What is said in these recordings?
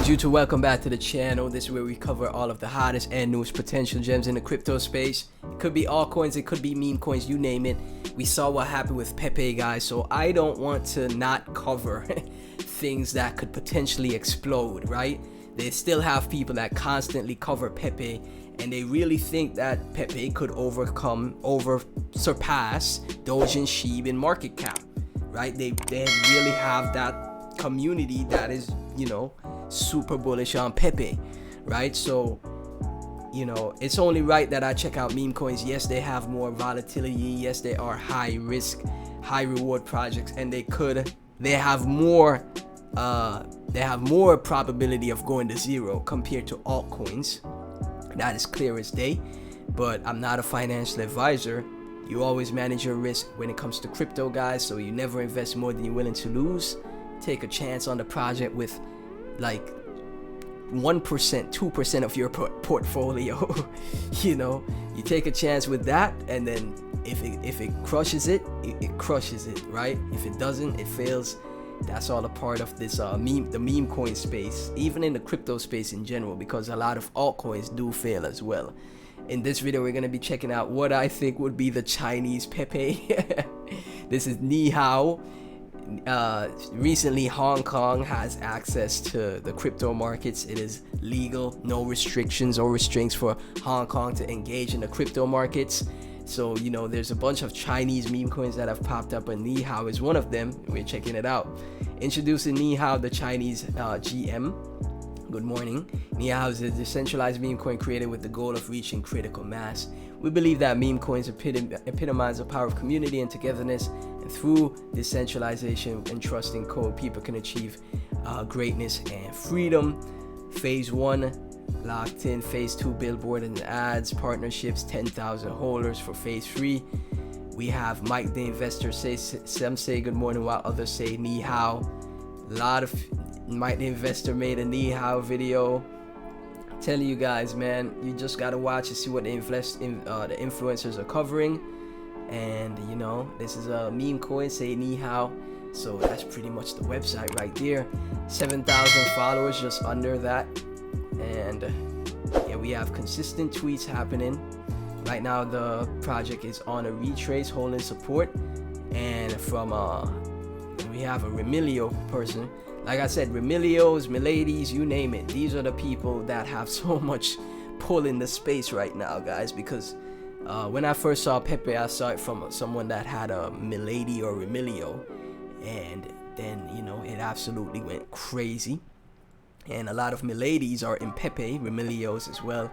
Greetings YouTube, welcome back to the channel. This is where we cover all of the hottest and newest potential gems in the crypto space. It could be altcoins, it could be meme coins, you name it. We saw what happened with Pepe, guys, so I don't want to not cover things that could potentially explode, right? They still have people that constantly cover Pepe, and they really think that Pepe could surpass Doge and Shiba in market cap, right? They really have that community that is, you know, super bullish on Pepe, right? So, you know, it's only right that I check out meme coins. Yes, they have more volatility. Yes, they are high risk, high reward projects, and they have more probability of going to zero compared to altcoins. That is clear as day. But I'm not a financial advisor. You always manage your risk when it comes to crypto, guys, so you never invest more than you're willing to lose. Take a chance on the project with like 1%, 2% of your portfolio. You know, you take a chance with that, and then if it crushes it, it crushes it, right? If it doesn't, it fails. That's all a part of this the meme coin space, even in the crypto space in general, because a lot of altcoins do fail as well. In this video, we're going to be checking out what I think would be the Chinese Pepe. This is Nihao. Recently, Hong Kong has access to the crypto markets. It is legal, no restrictions or restraints for Hong Kong to engage in the crypto markets. So, you know, there's a bunch of Chinese meme coins that have popped up, and Nihao is one of them. We're checking it out. Introducing Nihao, the Chinese GM. Good morning. Nihao is a decentralized meme coin created with the goal of reaching critical mass. We believe that meme coins epitomize the power of community and togetherness, and through decentralization and trusting code, people can achieve greatness and freedom. Phase 1 locked in. Phase 2 billboard and ads partnerships, 10,000 holders for phase 3. We have Mike the investor some say good morning while others say Nihao. A lot of Mike the investor made a Nihao video. Telling you guys, man, you just gotta watch and see what the influencers are covering. And you know, this is a meme coin, say Nihao, so that's pretty much the website right there. 7,000 followers, just under that. And yeah, we have consistent tweets happening right now. The project is on a retrace, holding support, and from we have a Remilio person. Like I said, Remilios, Miladies, you name it. These are the people that have so much pull in the space right now, guys. Because when I first saw Pepe, I saw it from someone that had a Milady or Remilio. And then, you know, it absolutely went crazy. And a lot of Miladies are in Pepe, Remilios as well.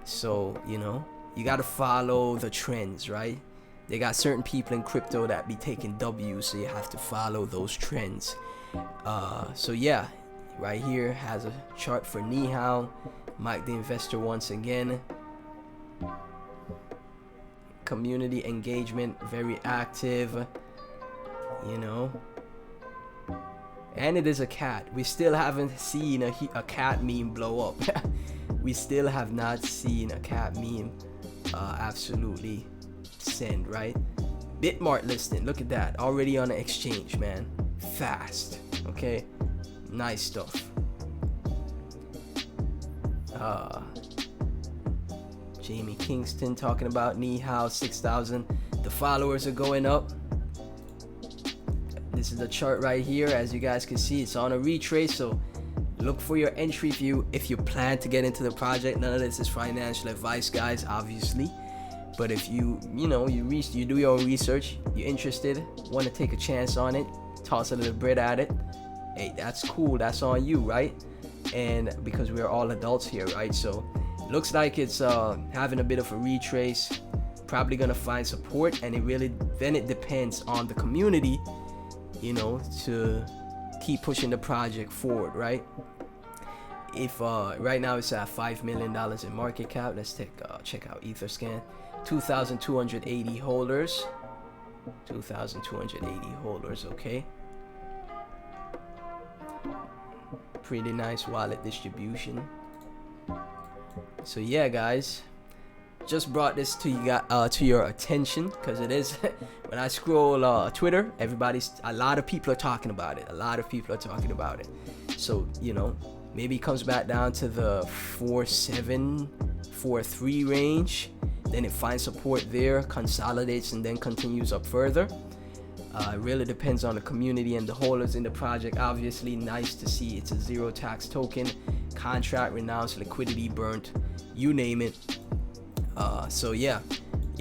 So, you know, you got to follow the trends, right? They got certain people in crypto that be taking W's, so you have to follow those trends. So yeah, right here has a chart for Nihao. Mike the investor once again. Community engagement, very active, you know. And it is a cat. We still haven't seen a cat meme blow up. We still have not seen a cat meme absolutely send, right? Bitmart listing, look at that, already on the exchange, man. Fast. Okay, nice stuff. Jamie Kingston talking about Nihao, 6,000. The followers are going up. This is the chart right here. As you guys can see, it's on a retrace, so look for your entry if you plan to get into the project. None of this is financial advice, guys, obviously. But if you do your own research, you're interested, want to take a chance on it, toss a little bread at it, hey, that's cool, that's on you, right? And because we're all adults here, right? So looks like it's having a bit of a retrace, probably gonna find support, and it depends on the community, you know, to keep pushing the project forward, right? If right now it's at $5 million in market cap. Let's check out Etherscan. 2,280 holders. 2,280 holders. Okay, pretty nice wallet distribution. So yeah, guys, just brought this to your attention because it is when I scroll Twitter, a lot of people are talking about it. So, you know, maybe it comes back down to the 4.7 4.3 range, then it finds support there, consolidates, and then continues up further. It really depends on the community and the holders in the project. Obviously, nice to see it's a zero tax token, contract renounced, liquidity burnt, you name it. So yeah,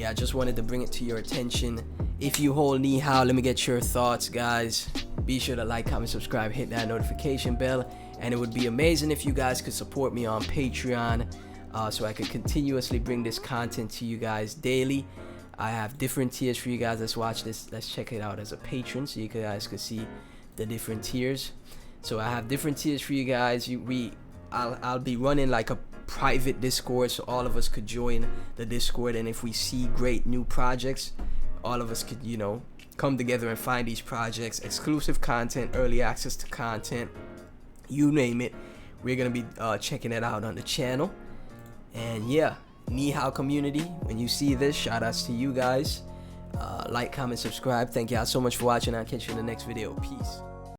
I just wanted to bring it to your attention. If you hold Nihao, let me get your thoughts, guys. Be sure to like, comment, subscribe, hit that notification bell, and it would be amazing if you guys could support me on Patreon, so I could continuously bring this content to you guys daily. I have different tiers for you guys. Let's watch this. Let's check it out as a patron, so you guys could see the different tiers. So I have different tiers for you guys. I'll be running like a private Discord, so all of us could join the Discord, and if we see great new projects, all of us could, you know, come together and find these projects, exclusive content, early access to content, you name it. We're gonna be checking it out on the channel. And yeah, Nihao community, when you see this, shout outs to you guys. Like, comment, subscribe. Thank y'all so much for watching. I'll catch you in the next video. Peace.